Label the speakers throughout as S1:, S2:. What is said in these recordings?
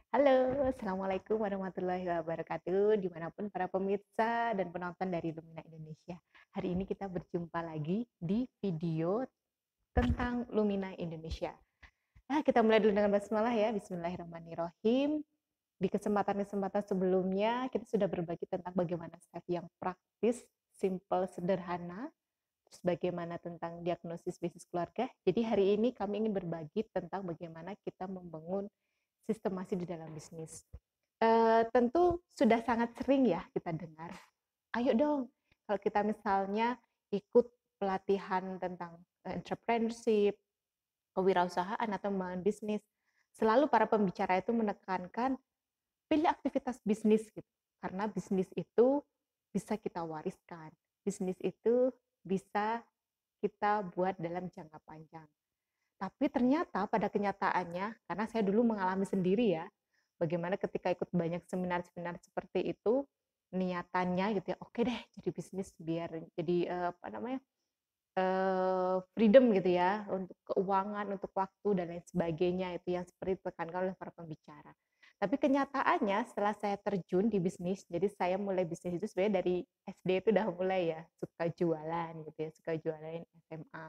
S1: Halo, Assalamualaikum warahmatullahi wabarakatuh, dimanapun para pemirsa dan penonton dari Lumina Indonesia. Hari ini kita berjumpa lagi di video tentang Lumina Indonesia. Nah, kita mulai dulu dengan basmalah ya, bismillahirrahmanirrahim. Di kesempatan-kesempatan sebelumnya, kita sudah berbagi tentang bagaimana step yang praktis, simple, sederhana, terus bagaimana tentang diagnosis bisnis keluarga. Jadi hari ini kami ingin berbagi tentang bagaimana kita membangun sistemasi di dalam bisnis. Tentu sudah sangat sering ya kita dengar, ayo dong kalau kita misalnya ikut pelatihan tentang entrepreneurship, kewirausahaan atau membangun bisnis, selalu para pembicara itu menekankan pilih aktivitas bisnis gitu. Karena bisnis itu bisa kita wariskan. Bisnis itu bisa kita buat dalam jangka panjang. Tapi ternyata pada kenyataannya, karena saya dulu mengalami sendiri ya, bagaimana ketika ikut banyak seminar-seminar seperti itu, niatannya gitu ya, oke deh jadi bisnis biar jadi apa namanya freedom gitu ya untuk keuangan, untuk waktu dan lain sebagainya itu yang seperti ditekankan oleh para pembicara. Tapi kenyataannya setelah saya terjun di bisnis, jadi saya mulai bisnis itu sebenarnya dari SD itu udah mulai ya suka jualan gitu ya, suka jualan SMA.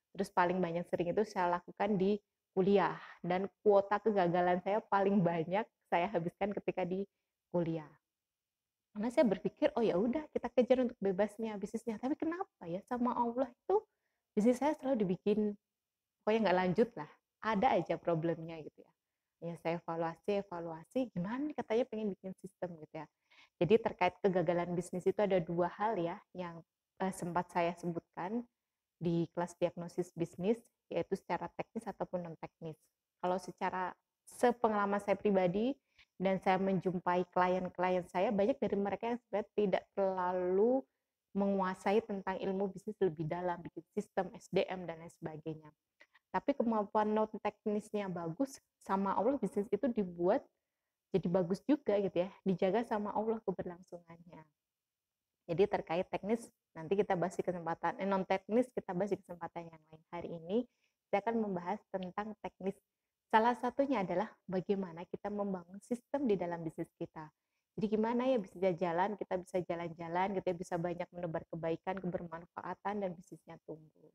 S1: Terus paling banyak sering itu saya lakukan di kuliah dan kuota kegagalan saya paling banyak saya habiskan ketika di kuliah. Karena saya berpikir, oh ya udah kita kejar untuk bebasnya bisnisnya. Tapi kenapa ya sama Allah itu bisnis saya selalu dibikin pokoknya nggak lanjut lah. Ada aja problemnya gitu ya. Ya saya evaluasi, evaluasi gimana nih katanya pengen bikin sistem gitu ya. Jadi terkait kegagalan bisnis itu ada dua hal ya yang sempat saya sebutkan di kelas diagnosis bisnis, yaitu secara teknis ataupun non teknis. Kalau secara sepengalaman saya pribadi dan saya menjumpai klien-klien saya, banyak dari mereka yang sebenarnya tidak terlalu menguasai tentang ilmu bisnis lebih dalam, bikin sistem, SDM, dan lain sebagainya. Tapi kemampuan non teknisnya bagus, sama Allah bisnis itu dibuat jadi bagus juga gitu ya, dijaga sama Allah keberlangsungannya. Jadi terkait teknis nanti kita bahas di kesempatan non teknis kita bahas di kesempatan yang lain. Hari ini saya akan membahas tentang teknis. Salah satunya adalah bagaimana kita membangun sistem di dalam bisnis kita. Jadi gimana ya bisa jalan, kita bisa jalan-jalan, kita bisa banyak menebar kebaikan, kebermanfaatan dan bisnisnya tumbuh.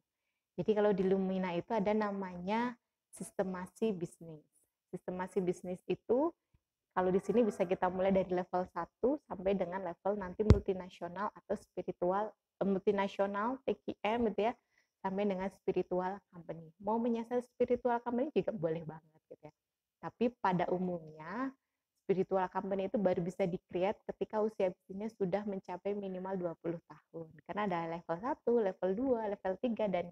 S1: Jadi kalau di Lumina itu ada namanya sistemasi bisnis. Sistemasi bisnis itu kalau di sini bisa kita mulai dari level 1 sampai dengan level nanti multinasional atau spiritual, multinasional, TQM gitu ya, sampai dengan spiritual company. Mau menyasar spiritual company juga boleh banget gitu ya. Tapi pada umumnya spiritual company itu baru bisa di-create ketika usia bisnisnya sudah mencapai minimal 20 tahun. Karena ada level 1, level 2, level 3 dan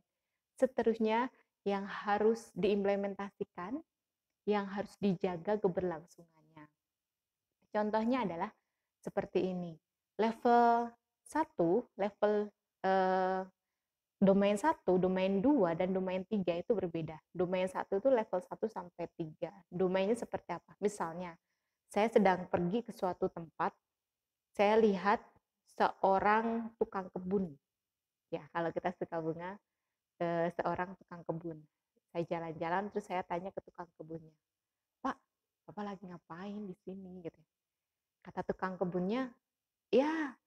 S1: seterusnya yang harus diimplementasikan, yang harus dijaga keberlangsungannya. Contohnya adalah seperti ini. Level 1, level eh, domain 1, domain 2, dan domain 3 itu berbeda. Domain 1 itu level 1 sampai 3. Domainnya seperti apa? Misalnya, saya sedang pergi ke suatu tempat, saya lihat seorang tukang kebun. Ya, kalau kita suka bunga, seorang tukang kebun. Saya jalan-jalan, terus saya tanya ke tukang kebunnya, Pak, Bapak lagi ngapain di sini? Gitu. Kata tukang kebunnya, ya,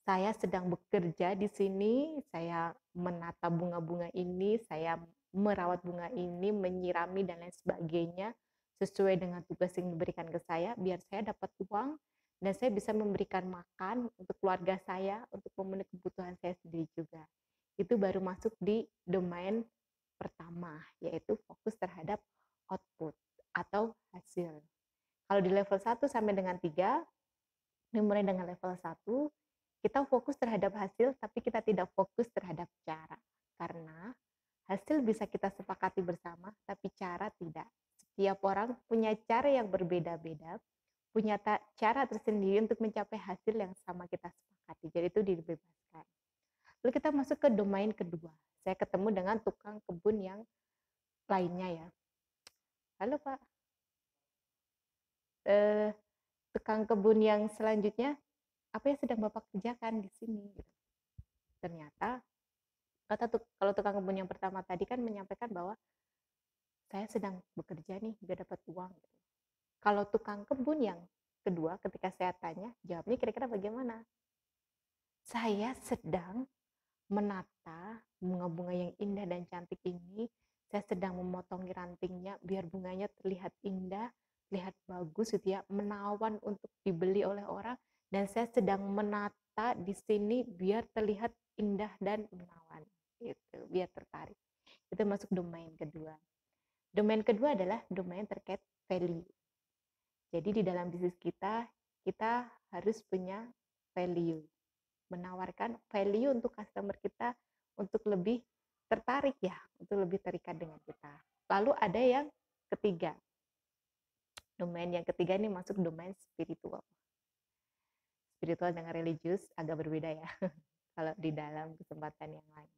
S1: saya sedang bekerja di sini, saya menata bunga-bunga ini, saya merawat bunga ini, menyirami dan lain sebagainya sesuai dengan tugas yang diberikan ke saya biar saya dapat uang dan saya bisa memberikan makan untuk keluarga saya, untuk memenuhi kebutuhan saya sendiri juga. Itu baru masuk di domain pertama, yaitu fokus terhadap output atau hasil. Kalau di level 1 sampai dengan 3 dimulai dengan level 1, kita fokus terhadap hasil, tapi kita tidak fokus terhadap cara. Karena hasil bisa kita sepakati bersama, tapi cara tidak. Setiap orang punya cara yang berbeda-beda, punya cara tersendiri untuk mencapai hasil yang sama kita sepakati. Jadi itu dibebaskan. Lalu kita masuk ke domain kedua. Saya ketemu dengan tukang kebun yang lainnya ya. Halo Pak, eh, tukang kebun yang selanjutnya, apa yang sedang Bapak kerjakan di sini? Gitu. Ternyata kalau tukang kebun yang pertama tadi kan menyampaikan bahwa saya sedang bekerja nih biar dapat uang gitu. Kalau tukang kebun yang kedua ketika saya tanya, jawabnya kira-kira bagaimana? Saya sedang menata bunga-bunga yang indah dan cantik ini, saya sedang memotongi rantingnya biar bunganya terlihat indah, terlihat bagus gitu ya, menawan untuk dibeli oleh orang, dan saya sedang menata di sini biar terlihat indah dan menawan gitu, biar tertarik. Itu masuk domain kedua. Domain kedua adalah domain terkait value. Jadi di dalam bisnis kita, kita harus punya value, menawarkan value untuk customer kita untuk lebih tertarik ya, untuk lebih terikat dengan kita. Lalu ada yang ketiga. Domain yang ketiga ini masuk domain spiritual. Spiritual dengan religius agak berbeda ya kalau di dalam kesempatan yang lain.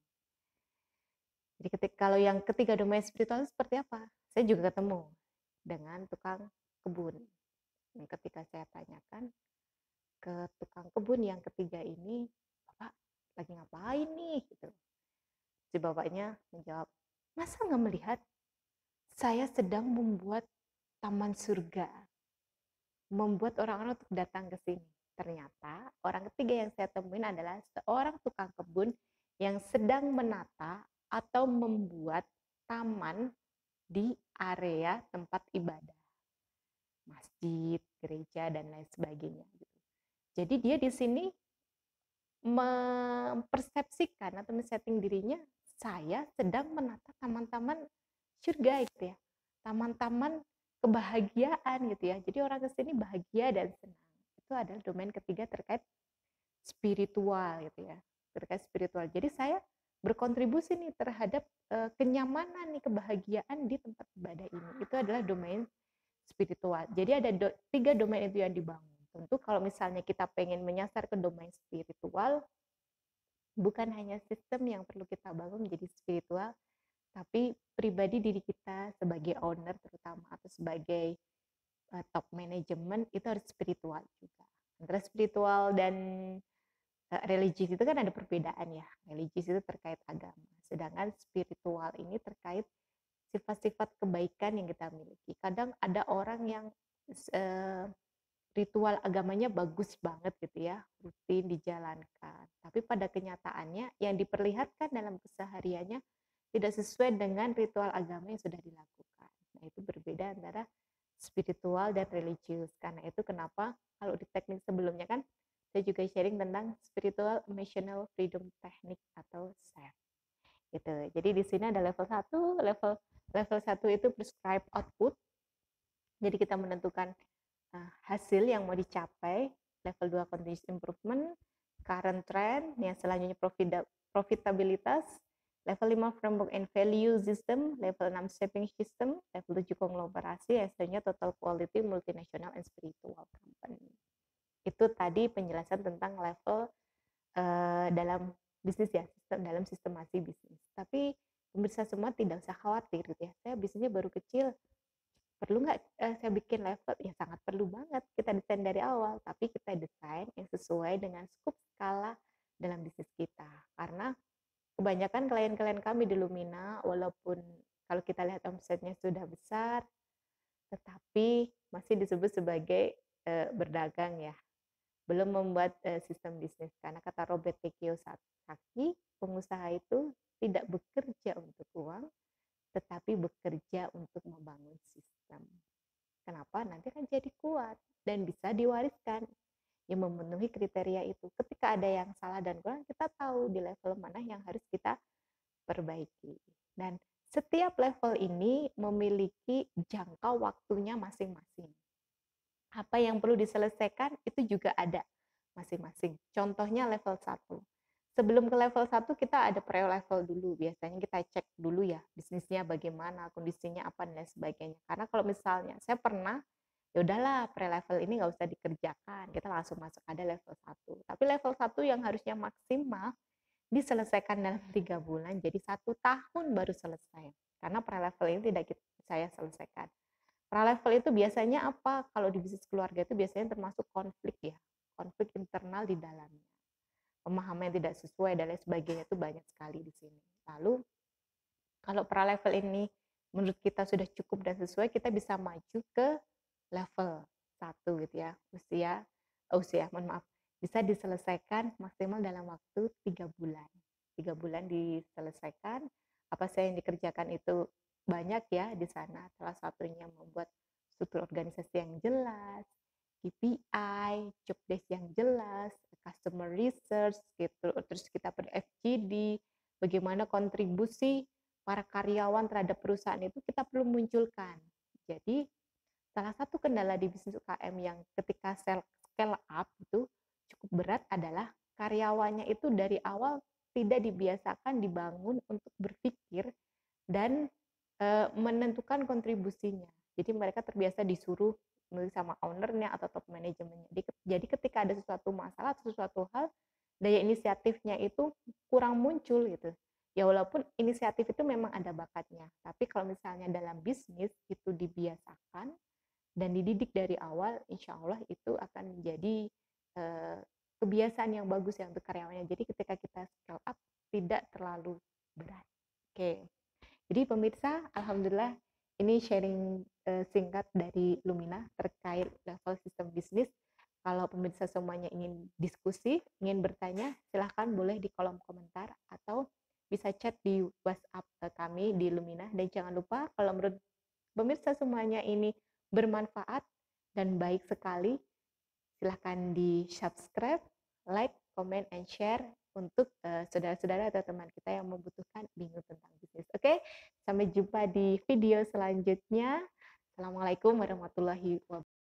S1: Jadi kalau yang ketiga domain spiritual seperti apa? Saya juga ketemu dengan tukang kebun. Dan ketika saya tanyakan ke tukang kebun yang ketiga ini, Bapak lagi ngapain nih? Gitu. Si bapaknya menjawab, masa nggak melihat saya sedang membuat taman surga, membuat orang-orang untuk datang ke sini. Ternyata orang ketiga yang saya temuin adalah seorang tukang kebun yang sedang menata atau membuat taman di area tempat ibadah, masjid, gereja, dan lain sebagainya. Jadi dia di sini mempersepsikan atau men-setting dirinya, saya sedang menata taman-taman surga gitu ya, taman-taman kebahagiaan gitu ya. Jadi orang ke sini bahagia dan senang. Itu adalah domain ketiga terkait spiritual gitu ya, terkait spiritual. Jadi saya berkontribusi nih terhadap kenyamanan nih, kebahagiaan di tempat ibadah ini. Itu adalah domain spiritual. Jadi ada tiga domain itu yang dibangun. Tentu kalau misalnya kita pengen menyasar ke domain spiritual, bukan hanya sistem yang perlu kita bangun menjadi spiritual, tapi pribadi diri kita sebagai owner terutama atau sebagai top management itu harus spiritual juga. Antara spiritual dan religius itu kan ada perbedaan ya. Religius itu terkait agama, sedangkan spiritual ini terkait sifat-sifat kebaikan yang kita miliki. Kadang ada orang yang ritual agamanya bagus banget gitu ya, rutin dijalankan. Tapi pada kenyataannya yang diperlihatkan dalam kesehariannya tidak sesuai dengan ritual agama yang sudah dilakukan. Nah, itu berbeda antara spiritual dan religius. Karena itu kenapa kalau di teknik sebelumnya kan saya juga sharing tentang spiritual emotional freedom technique atau SEF. Gitu. Jadi di sini ada level 1, level 1 itu prescribe output. Jadi kita menentukan hasil yang mau dicapai, level 2 continuous improvement, current trend, yang selanjutnya profitabilitas, level 5 framework and value system, level 6 shaping system, level 7 konglomerasi, yang selanjutnya total quality, multinational and spiritual company. Itu tadi penjelasan tentang level dalam bisnis ya, dalam sistemasi bisnis. Tapi pemirsa semua tidak usah khawatir gitu ya, saya bisnisnya baru kecil, perlu nggak saya bikin level? Ya sangat perlu banget kita desain dari awal, tapi kita desain yang sesuai dengan skop skala dalam bisnis kita. Karena kebanyakan klien-klien kami di Lumina, walaupun kalau kita lihat omsetnya sudah besar, tetapi masih disebut sebagai berdagang ya, belum membuat sistem bisnis. Karena kata Robert T. Kiyosaki, pengusaha itu tidak bekerja untuk uang, tetapi bekerja untuk membangun sistem. Kenapa? Nanti kan jadi kuat dan bisa diwariskan yang memenuhi kriteria itu. Ketika ada yang salah dan kurang, kita tahu di level mana yang harus kita perbaiki. Dan setiap level ini memiliki jangka waktunya masing-masing. Apa yang perlu diselesaikan itu juga ada masing-masing. Contohnya level 1. Sebelum ke level 1 kita ada pre-level dulu. Biasanya kita cek dulu ya bisnisnya bagaimana, kondisinya apa dan lain sebagainya. Karena kalau misalnya saya pernah, ya udahlah pre-level ini nggak usah dikerjakan, kita langsung masuk ada level 1. Tapi level 1 yang harusnya maksimal diselesaikan dalam 3 bulan, jadi 1 tahun baru selesai. Karena pre-level ini tidak saya selesaikan. Pra-level itu biasanya apa? Kalau di bisnis keluarga itu biasanya termasuk konflik ya, konflik internal di dalamnya. Pemahaman yang tidak sesuai dan lain sebagainya itu banyak sekali di sini. Lalu kalau pra-level ini menurut kita sudah cukup dan sesuai, kita bisa maju ke level 1 gitu ya, mohon maaf, bisa diselesaikan maksimal dalam waktu 3 bulan. 3 bulan diselesaikan, apa saja yang dikerjakan itu banyak ya di sana, salah satunya membuat struktur organisasi yang jelas, KPI, job desk yang jelas, customer research gitu, terus kita ber-FGD, bagaimana kontribusi para karyawan terhadap perusahaan itu kita perlu munculkan. Jadi salah satu kendala di bisnis UKM yang ketika scale up itu cukup berat adalah karyawannya itu dari awal tidak dibiasakan dibangun untuk berpikir dan menentukan kontribusinya. Jadi mereka terbiasa disuruh nulis sama ownernya atau top manajemennya. Jadi ketika ada sesuatu masalah atau sesuatu hal, daya inisiatifnya itu kurang muncul gitu. Ya walaupun inisiatif itu memang ada bakatnya, tapi kalau misalnya dalam bisnis itu dibiasakan dan dididik dari awal, insya Allah itu akan menjadi kebiasaan yang bagus ya untuk karyawannya. Jadi ketika kita scale up tidak terlalu berat. Oke, jadi pemirsa, alhamdulillah ini sharing singkat dari Lumina terkait level sistem bisnis. Kalau pemirsa semuanya ingin diskusi, ingin bertanya, silahkan boleh di kolom komentar atau bisa chat di WhatsApp kami di Lumina. Dan jangan lupa kalau menurut pemirsa semuanya ini bermanfaat dan baik sekali, silahkan di-subscribe, like, comment, and share untuk saudara-saudara atau teman kita yang membutuhkan bingung tentang bisnis. Oke, sampai jumpa di video selanjutnya. Assalamualaikum warahmatullahi wabarakatuh.